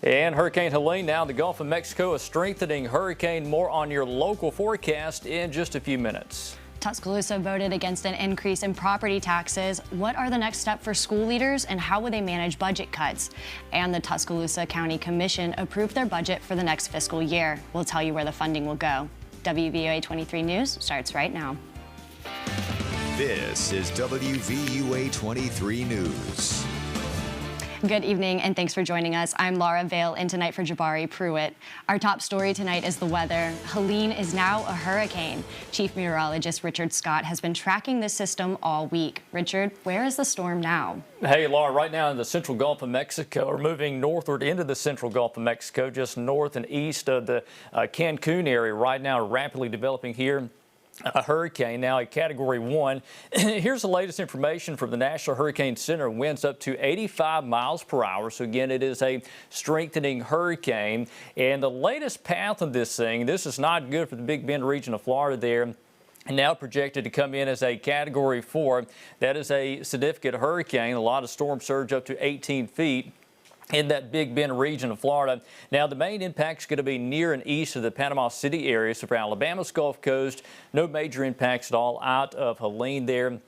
And Hurricane Helene now in the Gulf of Mexico, a strengthening hurricane. More on your local forecast in just a few minutes. Tuscaloosa voted against an increase in property taxes. What are the next steps for school leaders and how will they manage budget cuts? And the Tuscaloosa County Commission approved their budget for the next fiscal year. We'll tell you where the funding will go. WVUA 23 News starts right now. This is WVUA 23 News. Good evening and thanks for joining us. I'm Laura Vale in tonight for Jabari Pruitt. Our top story tonight is the weather. Helene is now a hurricane. Chief Meteorologist Richard Scott has been tracking this system all week. Richard, where is the storm now? Hey, Laura, right now in the central Gulf of Mexico, we're moving northward into the central Gulf of Mexico, just north and east of the Cancun area. Right now, rapidly developing here. A hurricane, now a Category 1. Here's the latest information from the National Hurricane Center. Winds up to 85 miles per hour. So again, it is a strengthening hurricane. And the latest path of this thing, this is not good for the Big Bend region of Florida there. And now projected to come in as a Category 4. That is a significant hurricane. A lot of storm surge up to 18 feet. In that Big Bend region of Florida. Now, the main impact is going to be near and east of the Panama City area. So for Alabama's Gulf Coast, no major impacts at all out of Helene there.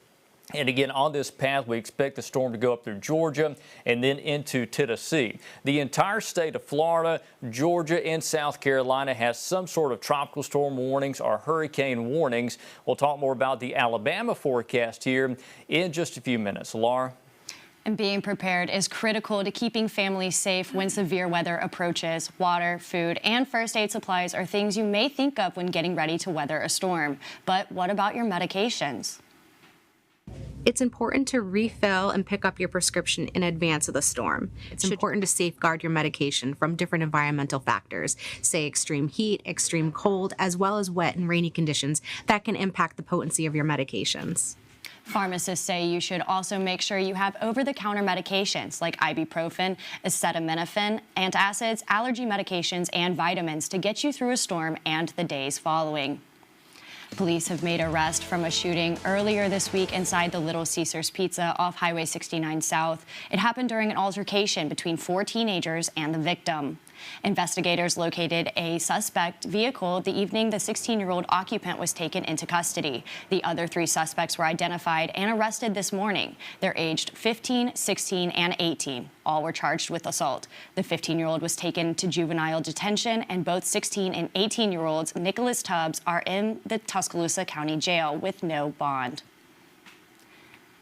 And again, on this path, we expect the storm to go up through Georgia and then into Tennessee. The entire state of Florida, Georgia, and South Carolina has some sort of tropical storm warnings or hurricane warnings. We'll talk more about the Alabama forecast here in just a few minutes. Laura? And being prepared is critical to keeping families safe when severe weather approaches. Water, food, and first aid supplies are things you may think of when getting ready to weather a storm. But what about your medications? It's important to refill and pick up your prescription in advance of the storm. It's important to safeguard your medication from different environmental factors, say extreme heat, extreme cold, as well as wet and rainy conditions that can impact the potency of your medications. Pharmacists say you should also make sure you have over-the-counter medications like ibuprofen, acetaminophen, antacids, allergy medications, and vitamins to get you through a storm and the days following. Police have made arrest from a shooting earlier this week inside the Little Caesars Pizza off Highway 69 South. It happened during an altercation between 4 teenagers and the victim. Investigators located a suspect vehicle the evening the 16-year-old occupant was taken into custody. The other 3 suspects were identified and arrested this morning. They're aged 15, 16, and 18. All were charged with assault. The 15-year-old was taken to juvenile detention, and both 16 and 18-year-olds, Nicholas Tubbs, are in the Tuscaloosa County Jail with no bond.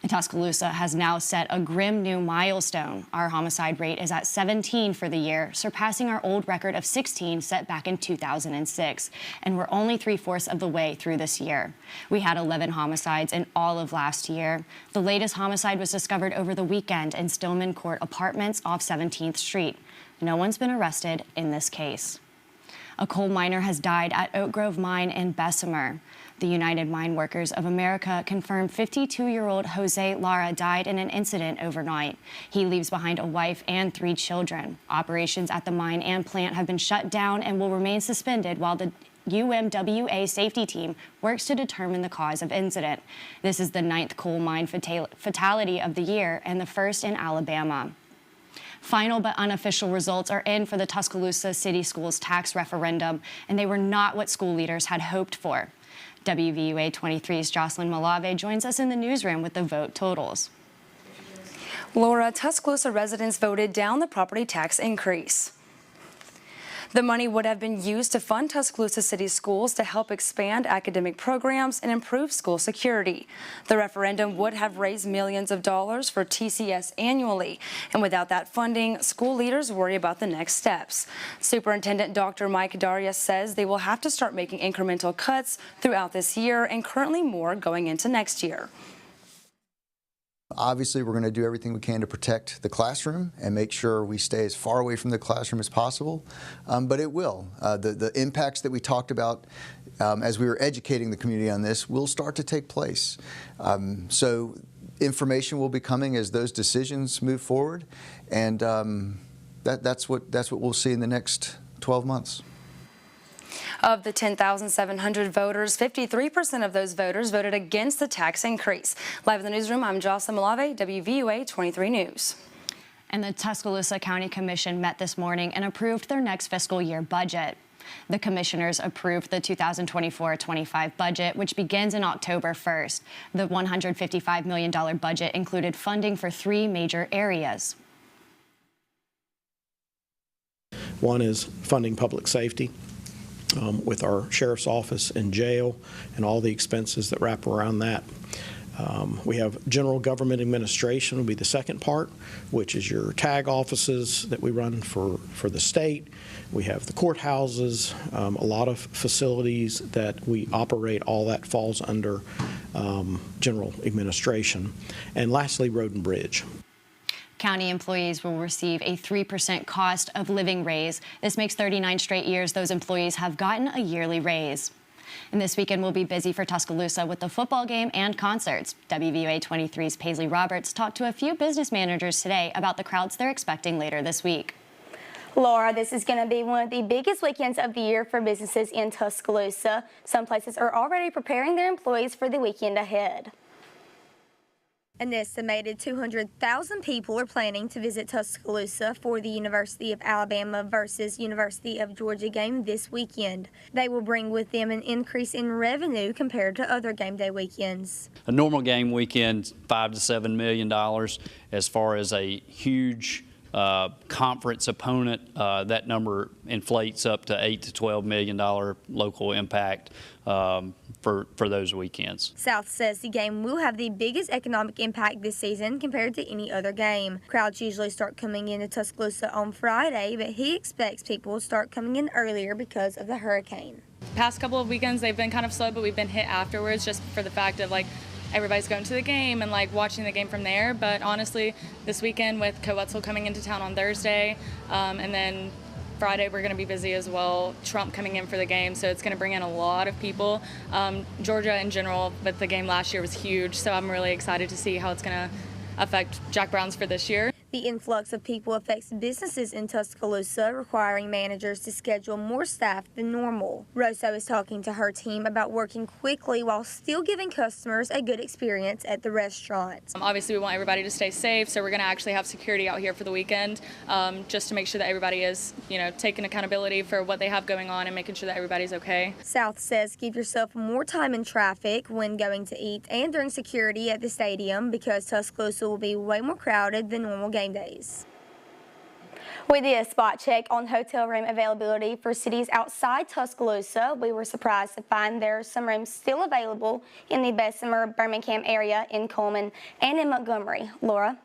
Tuscaloosa has now set a grim new milestone. Our homicide rate is at 17 for the year, surpassing our old record of 16 set back in 2006. And we're only 3/4 of the way through this year. We had 11 homicides in all of last year. The latest homicide was discovered over the weekend in Stillman Court Apartments off 17th Street. No one's been arrested in this case. A coal miner has died at Oak Grove Mine in Bessemer. The United Mine Workers of America confirmed 52-year-old Jose Lara died in an incident overnight. He leaves behind a wife and 3 children. Operations at the mine and plant have been shut down and will remain suspended while the UMWA safety team works to determine the cause of incident. This is the 9th coal mine fatality of the year and the first in Alabama. Final but unofficial results are in for the Tuscaloosa City Schools tax referendum, and they were not what school leaders had hoped for. WVUA 23's Jocelyn Malave joins us in the newsroom with the vote totals. Laura, Tuscaloosa residents voted down the property tax increase. The money would have been used to fund Tuscaloosa City schools to help expand academic programs and improve school security. The referendum would have raised millions of dollars for TCS annually, and without that funding, school leaders worry about the next steps. Superintendent Dr. Mike Darius says they will have to start making incremental cuts throughout this year and currently more going into next year. Obviously, we're going to do everything we can to protect the classroom and make sure we stay as far away from the classroom as possible, but it will. The impacts that we talked about as we were educating the community on this will start to take place. So information will be coming as those decisions move forward, and that's what we'll see in the next 12 months. Of the 10,700 voters, 53% of those voters voted against the tax increase. Live in the newsroom, I'm Jocelyn Malave, WVUA 23 News. And the Tuscaloosa County Commission met this morning and approved their next fiscal year budget. The commissioners approved the 2024-25 budget, which begins in October 1st. The $155 million budget included funding for 3 major areas. One is funding public safety with our sheriff's office and jail and all the expenses that wrap around that. We have general government administration will be the second part, which is your tag offices that we run for the state. We have the courthouses, a lot of facilities that we operate. All that falls under general administration. And lastly, road and bridge. County employees will receive a 3% cost of living raise. This makes 39 straight years those employees have gotten a yearly raise. And this weekend will be busy for Tuscaloosa with the football game and concerts. WVUA 23's Paisley Roberts talked to a few business managers today about the crowds they're expecting later this week. Laura, this is going to be one of the biggest weekends of the year for businesses in Tuscaloosa. Some places are already preparing their employees for the weekend ahead. An estimated 200,000 people are planning to visit Tuscaloosa for the University of Alabama versus University of Georgia game this weekend. They will bring with them an increase in revenue compared to other game day weekends. A normal game weekend, $5 to $7 million. As far as a huge conference opponent, that number inflates up to $8 to $12 million local impact for those weekends. South says the game will have the biggest economic impact this season compared to any other game. Crowds usually start coming into Tuscaloosa on Friday, but he expects people will start coming in earlier because of the hurricane. Past couple of weekends they've been kind of slow, but we've been hit afterwards just for the fact of everybody's going to the game and watching the game from there. But honestly, this weekend with Coetzel coming into town on Thursday, and then Friday we're going to be busy as well. Trump coming in for the game, so it's going to bring in a lot of people. Georgia in general, but the game last year was huge, so I'm really excited to see how it's going to affect Jack Browns for this year. The influx of people affects businesses in Tuscaloosa, requiring managers to schedule more staff than normal. Rosso is talking to her team about working quickly while still giving customers a good experience at the restaurant. Obviously, we want everybody to stay safe, so we're going to actually have security out here for the weekend, just to make sure that everybody is, taking accountability for what they have going on and making sure that everybody's okay. South says give yourself more time in traffic when going to eat and during security at the stadium because Tuscaloosa will be way more crowded than normal game days. We did a spot check on hotel room availability for cities outside Tuscaloosa. We were surprised to find there are some rooms still available in the Bessemer, Birmingham area, in Coleman, and in Montgomery. Laura?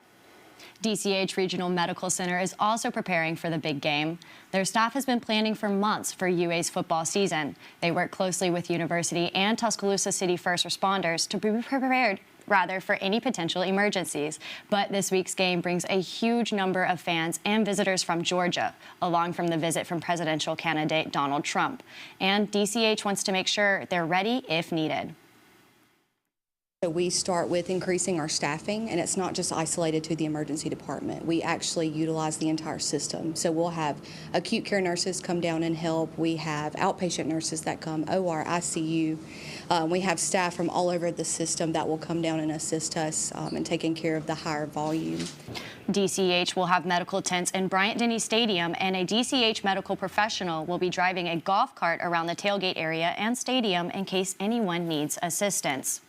DCH Regional Medical Center is also preparing for the big game. Their staff has been planning for months for UA's football season. They work closely with University and Tuscaloosa City first responders to be prepared for any potential emergencies. But this week's game brings a huge number of fans and visitors from Georgia, along from the visit from presidential candidate Donald Trump. And DCH wants to make sure they're ready if needed. So we start with increasing our staffing, and it's not just isolated to the emergency department. We actually utilize the entire system. So we'll have acute care nurses come down and help. We have outpatient nurses that come, OR, ICU. We have staff from all over the system that will come down and assist us in taking care of the higher volume. DCH will have medical tents in Bryant-Denny Stadium, and a DCH medical professional will be driving a golf cart around the tailgate area and stadium in case anyone needs assistance.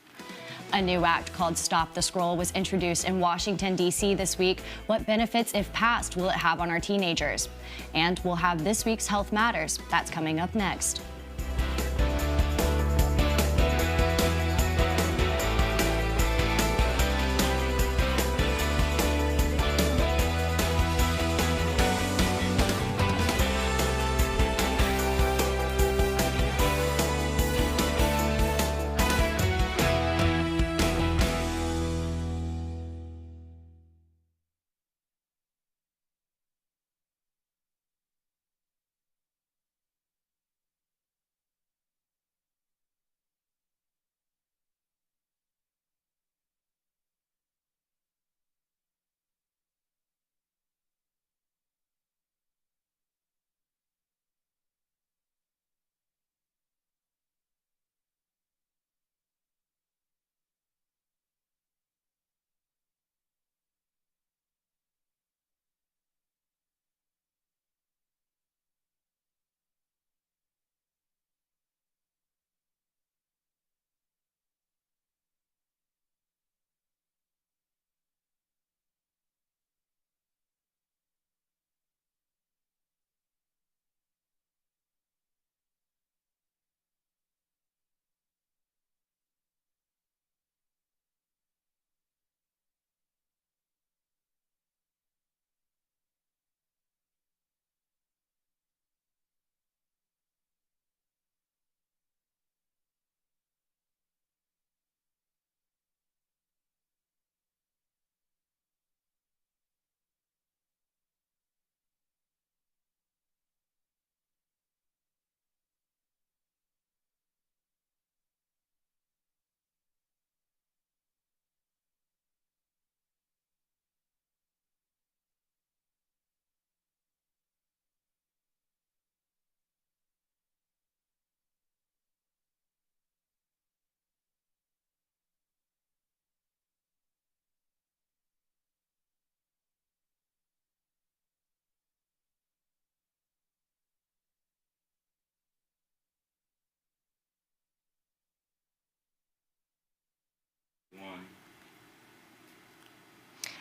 A new act called Stop the Scroll was introduced in Washington, D.C. this week. What benefits, if passed, will it have on our teenagers? And we'll have this week's Health Matters. That's coming up next.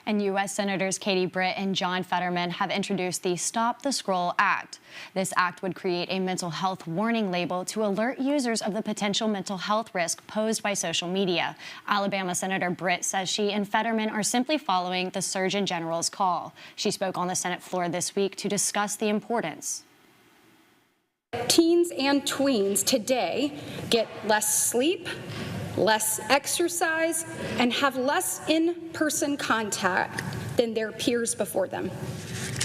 And U.S. Senators Katie Britt and John Fetterman have introduced the Stop the Scroll Act. This act would create a mental health warning label to alert users of the potential mental health risk posed by social media. Alabama Senator Britt says she and Fetterman are simply following the Surgeon General's call. She spoke on the Senate floor this week to discuss the importance. Teens and tweens today get less sleep, less exercise, and have less in-person contact than their peers before them.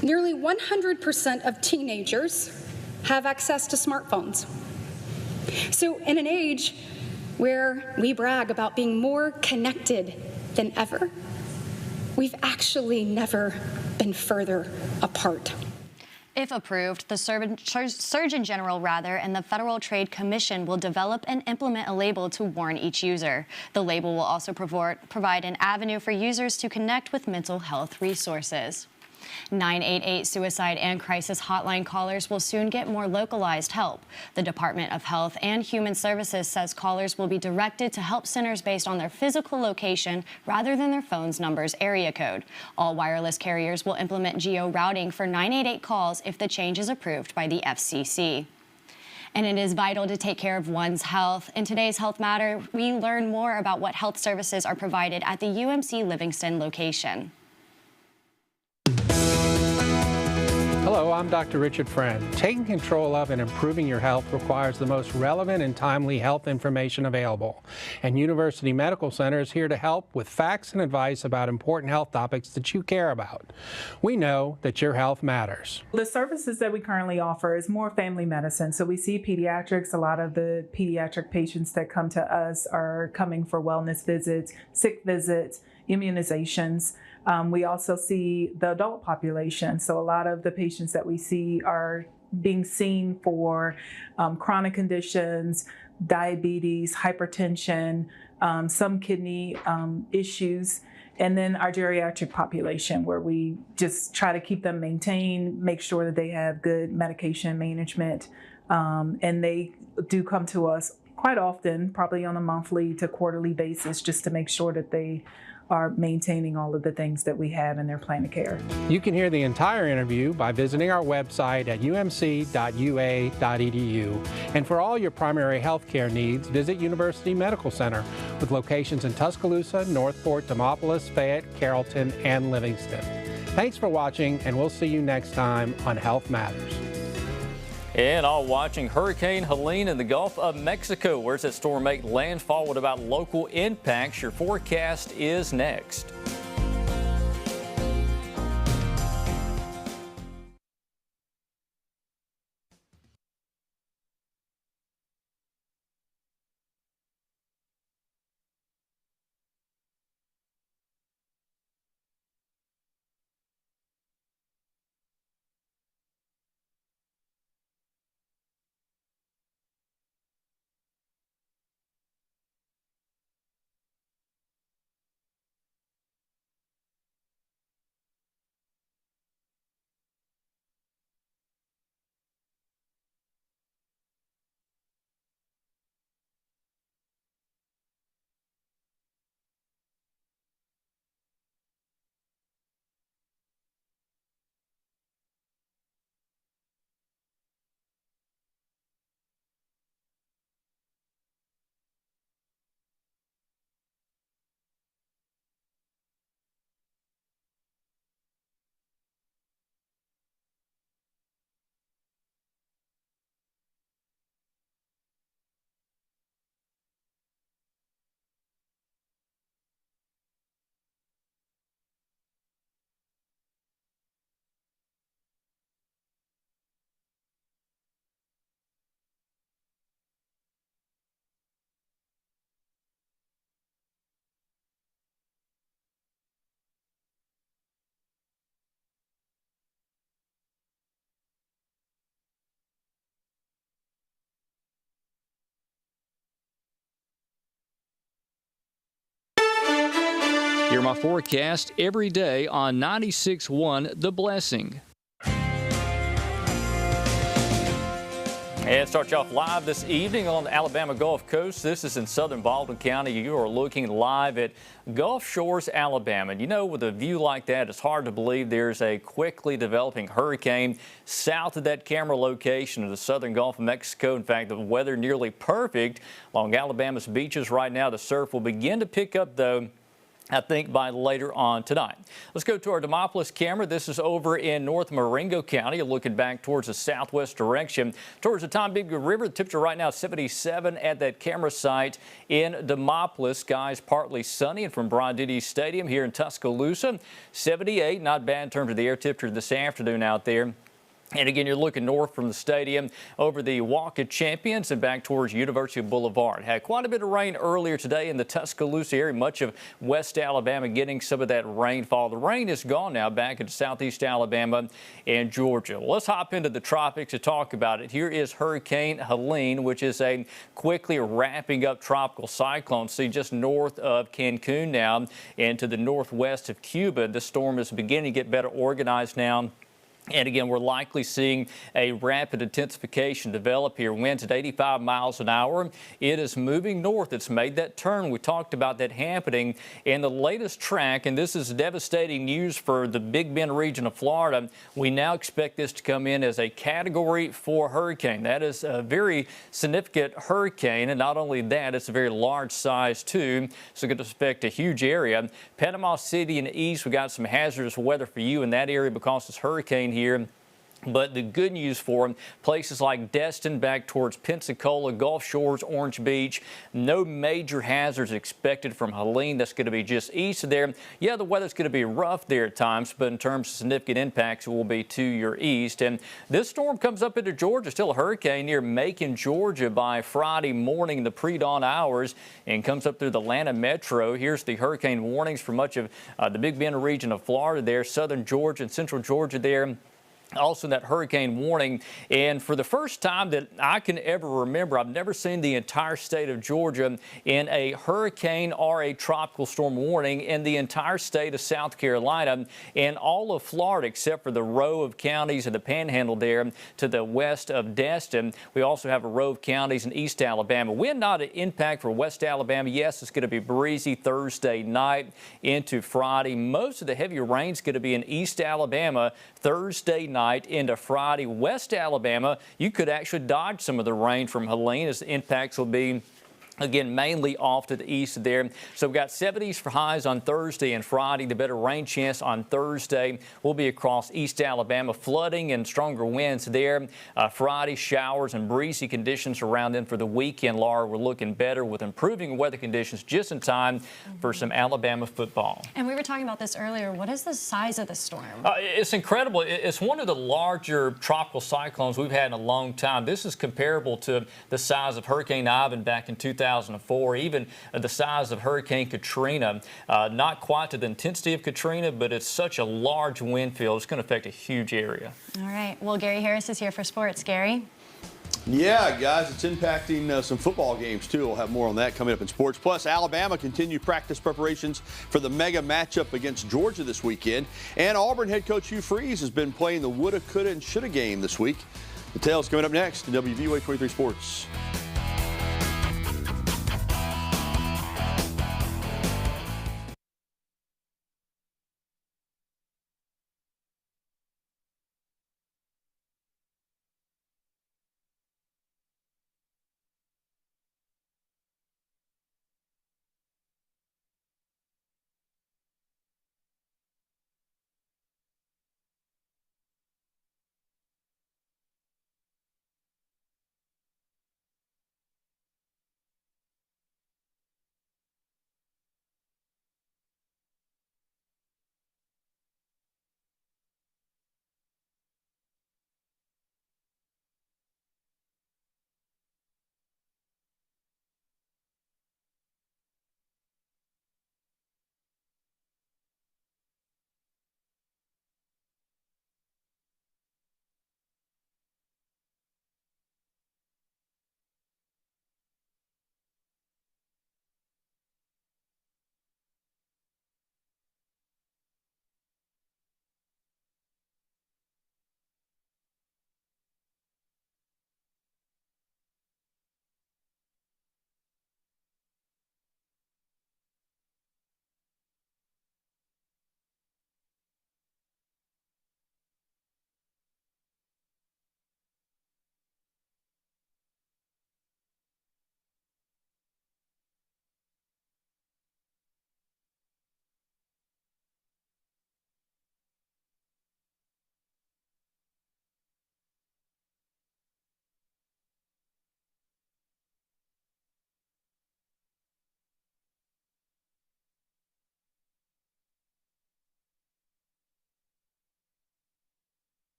Nearly 100% of teenagers have access to smartphones. So in an age where we brag about being more connected than ever, we've actually never been further apart. If approved, the Surgeon General and the Federal Trade Commission will develop and implement a label to warn each user. The label will also provide an avenue for users to connect with mental health resources. 988 suicide and crisis hotline callers will soon get more localized help. The Department of Health and Human Services says callers will be directed to help centers based on their physical location rather than their phone's number's area code. All wireless carriers will implement geo-routing for 988 calls if the change is approved by the FCC. And it is vital to take care of one's health. In today's Health Matter, we learn more about what health services are provided at the UMC Livingston location. Hello, I'm Dr. Richard Friend. Taking control of and improving your health requires the most relevant and timely health information available. And University Medical Center is here to help with facts and advice about important health topics that you care about. We know that your health matters. The services that we currently offer is more family medicine. So we see pediatrics. A lot of the pediatric patients that come to us are coming for wellness visits, sick visits, immunizations. We also see the adult population. So a lot of the patients that we see are being seen for chronic conditions, diabetes, hypertension, some kidney issues, and then our geriatric population, where we just try to keep them maintained, make sure that they have good medication management, and they do come to us quite often, probably on a monthly to quarterly basis, just to make sure that they are maintaining all of the things that we have in their plan of care. You can hear the entire interview by visiting our website at umc.ua.edu. And for all your primary health care needs, visit University Medical Center with locations in Tuscaloosa, Northport, Demopolis, Fayette, Carrollton, and Livingston. Thanks for watching, and we'll see you next time on Health Matters. And all watching Hurricane Helene in the Gulf of Mexico. Where's that storm make landfall? What about local impacts? Your forecast is next. Hear my forecast every day on 96.1 The Blessing. And start you off live this evening on the Alabama Gulf Coast. This is in southern Baldwin County. You are looking live at Gulf Shores, Alabama. And you know, with a view like that, it's hard to believe there's a quickly developing hurricane south of that camera location in the southern Gulf of Mexico. In fact, the weather nearly perfect along Alabama's beaches right now. The surf will begin to pick up, though, I think by later on tonight. Let's go to our Demopolis camera. This is over in North Marengo County, looking back towards the southwest direction, towards the Tombigbee River. The temperature right now is 77 at that camera site in Demopolis. Skies partly sunny, and from Broadiddy Stadium here in Tuscaloosa, 78. Not bad in terms of the air temperature this afternoon out there. And again, you're looking north from the stadium over the Walk of Champions and back towards University Boulevard. Had quite a bit of rain earlier today in the Tuscaloosa area, much of West Alabama getting some of that rainfall. The rain is gone now back into southeast Alabama and Georgia. Well, let's hop into the tropics to talk about it. Here is Hurricane Helene, which is a quickly wrapping up tropical cyclone. See, just north of Cancun now and to the northwest of Cuba. The storm is beginning to get better organized now. And again, we're likely seeing a rapid intensification develop here. Winds at 85 miles an hour. It is moving north. It's made that turn. We talked about that happening in the latest track, and this is devastating news for the Big Bend region of Florida. We now expect this to come in as a Category 4 hurricane. That is a very significant hurricane, and not only that, it's a very large size too, so it's going to affect a huge area. Panama City and east, we got some hazardous weather for you in that area because this hurricane here. But the good news for them, places like Destin back towards Pensacola, Gulf Shores, Orange Beach, no major hazards expected from Helene. That's going to be just east of there. Yeah, the weather's going to be rough there at times, but in terms of significant impacts, it will be to your east. And this storm comes up into Georgia, still a hurricane near Macon, Georgia by Friday morning in the pre-dawn hours, and comes up through the Atlanta metro. Here's the hurricane warnings for much of the Big Bend region of Florida there, southern Georgia and central Georgia there. Also that hurricane warning, and for the first time that I can ever remember, I've never seen the entire state of Georgia in a hurricane or a tropical storm warning in the entire state of South Carolina and all of Florida except for the row of counties in the panhandle there to the west of Destin. We also have a row of counties in East Alabama. Wind not an impact for West Alabama. Yes, it's going to be breezy Thursday night into Friday. Most of the heavy rain is going to be in East Alabama Thursday night into Friday. West Alabama, you could actually dodge some of the rain from Helene as the impacts will be again, mainly off to the east there. So we've got 70s for highs on Thursday and Friday. The better rain chance on Thursday will be across East Alabama. Flooding and stronger winds there. Friday, showers and breezy conditions around then for the weekend. Laura, we're looking better with improving weather conditions just in time for some Alabama football. And we were talking about this earlier. What is the size of the storm? It's incredible. It's one of the larger tropical cyclones we've had in a long time. This is comparable to the size of Hurricane Ivan back in 2004, even the size of Hurricane Katrina. Not quite to the intensity of Katrina, but it's such a large wind field. It's going to affect a huge area. All right. Well, Gary Harris is here for sports. Gary? Yeah, guys, it's impacting some football games, too. We'll have more on that coming up in sports. Plus, Alabama continued practice preparations for the mega matchup against Georgia this weekend. And Auburn head coach Hugh Freeze has been playing the woulda, coulda, and shoulda game this week. Details coming up next in WVUA 23 Sports.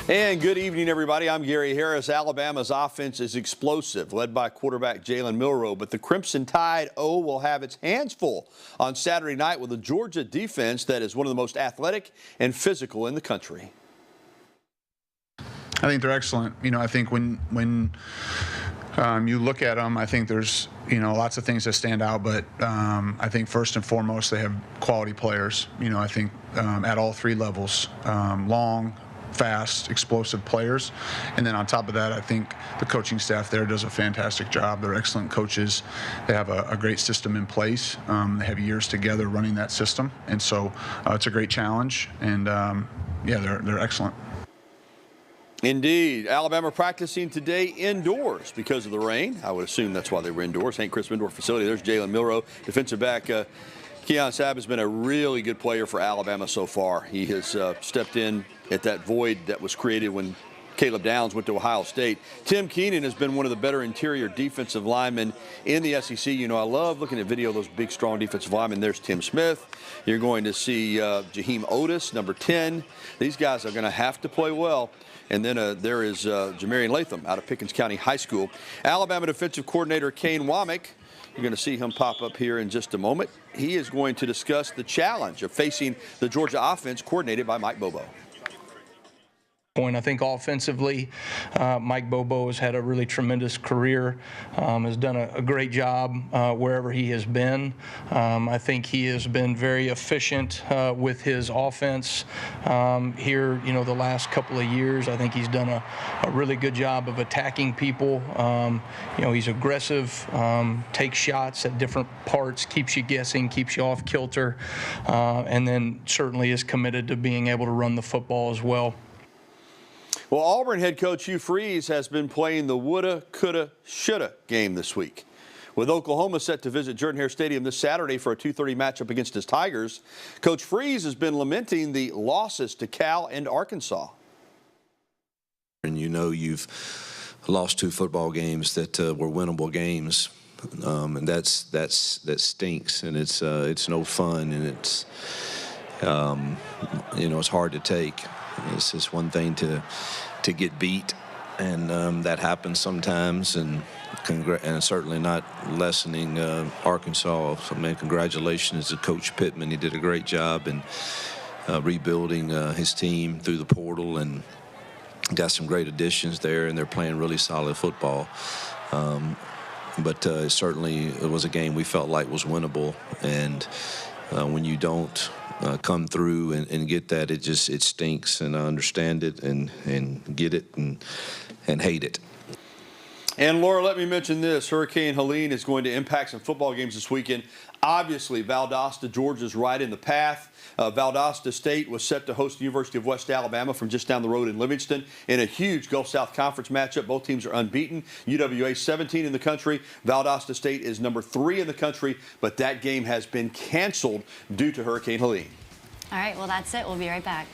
And good evening, everybody. I'm Gary Harris. Alabama's offense is explosive, led by quarterback Jalen Milroe. But the Crimson Tide will have its hands full on Saturday night with a Georgia defense that is one of the most athletic and physical in the country. I think they're excellent. I think when you look at them, I think there's lots of things that stand out. But I think first and foremost, they have quality players. I think at all three levels, long, fast, explosive players. And then on top of that, I think the coaching staff there does a fantastic job. They're excellent coaches. They have a great system in place. They have years together running that system. And so it's a great challenge. And yeah, they're excellent. Indeed. Alabama practicing today indoors because of the rain. I would assume that's why they were indoors. St. Crispin Indoor Facility. There's Jalen Milroe, defensive back. Keon Sabb has been a really good player for Alabama so far. He has stepped in at that void that was created when Caleb Downs went to Ohio State. Tim Keenan has been one of the better interior defensive linemen in the SEC. I love looking at video of those big, strong defensive linemen. There's Tim Smith. You're going to see Jaheim Otis, number 10. These guys are going to have to play well. And then there is Jamarian Latham out of Pickens County High School. Alabama defensive coordinator Kane Womack. You're going to see him pop up here in just a moment. He is going to discuss the challenge of facing the Georgia offense coordinated by Mike Bobo. I think offensively, Mike Bobo has had a really tremendous career, has done a great job wherever he has been. I think he has been very efficient with his offense here, the last couple of years. I think he's done a really good job of attacking people. He's aggressive, takes shots at different parts, keeps you guessing, keeps you off kilter, and then certainly is committed to being able to run the football as well. Well, Auburn head coach Hugh Freeze has been playing the woulda, coulda, shoulda game this week. With Oklahoma set to visit Jordan-Hare Stadium this Saturday for a 2:30 matchup against his Tigers, Coach Freeze has been lamenting the losses to Cal and Arkansas. And you've lost 2 football games that were winnable games, and that stinks, and it's no fun, and it's it's hard to take. It's just one thing to get beat, and that happens sometimes, and certainly not lessening Arkansas. So, man, congratulations to Coach Pittman. He did a great job in rebuilding his team through the portal, and got some great additions there, and they're playing really solid football. But certainly it was a game we felt like was winnable, and when you don't come through and get that, it stinks, and I understand it and get it and hate it. And Laura, let me mention this. Hurricane Helene is going to impact some football games this weekend. Obviously, Valdosta, Georgia's right in the path. Valdosta State was set to host the University of West Alabama from just down the road in Livingston in a huge Gulf South Conference matchup. Both teams are unbeaten. UWA 17 in the country. Valdosta State is number 3 in the country, but that game has been canceled due to Hurricane Helene. All right, well, that's it. We'll be right back.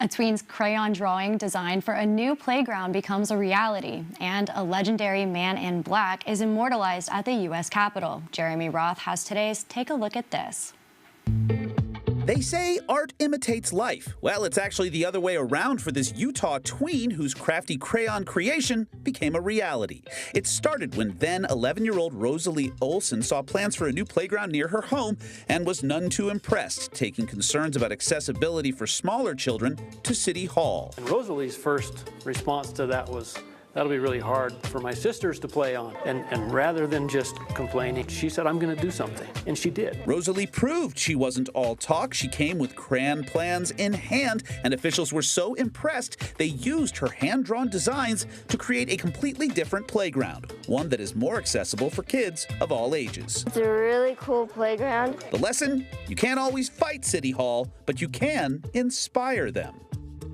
A tween's crayon drawing designed for a new playground becomes a reality, and a legendary man in black is immortalized at the U.S. Capitol. Jeremy Roth has today's Take a Look at This. They say art imitates life. Well, it's actually the other way around for this Utah tween whose crafty crayon creation became a reality. It started when then 11-year-old Rosalie Olson saw plans for a new playground near her home and was none too impressed, taking concerns about accessibility for smaller children to City Hall. And Rosalie's first response to that was, that'll be really hard for my sisters to play on. And rather than just complaining, she said, I'm going to do something. And she did. Rosalie proved she wasn't all talk. She came with crayon plans in hand, and officials were so impressed they used her hand-drawn designs to create a completely different playground, one that is more accessible for kids of all ages. It's a really cool playground. The lesson? You can't always fight City Hall, but you can inspire them.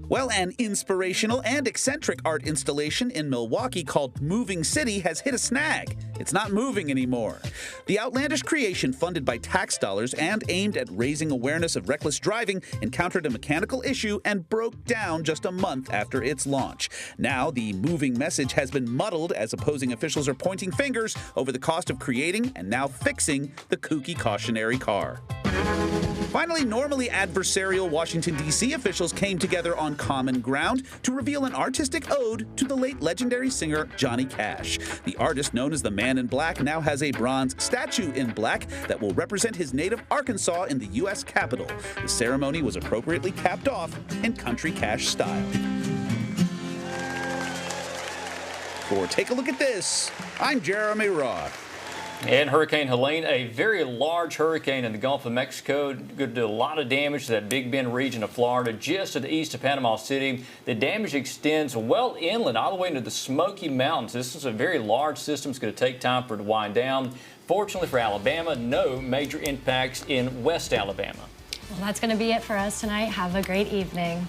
Well, an inspirational and eccentric art installation in Milwaukee called Moving City has hit a snag. It's not moving anymore. The outlandish creation, funded by tax dollars and aimed at raising awareness of reckless driving, encountered a mechanical issue and broke down just a month after its launch. Now, the moving message has been muddled as opposing officials are pointing fingers over the cost of creating and now fixing the kooky cautionary car. Finally, normally adversarial Washington, D.C. officials came together on common ground to reveal an artistic ode to the late legendary singer Johnny Cash. The artist, known as the Man in Black, now has a bronze statue in black that will represent his native Arkansas in the U.S. Capitol. The ceremony was appropriately capped off in country Cash style. For Take a Look at This, I'm Jeremy Roth. And Hurricane Helene, a very large hurricane in the Gulf of Mexico, could do a lot of damage to that Big Bend region of Florida, just to the east of Panama City. The damage extends well inland, all the way into the Smoky Mountains. This is a very large system. It's going to take time for it to wind down. Fortunately for Alabama, no major impacts in West Alabama. Well, that's going to be it for us tonight. Have a great evening.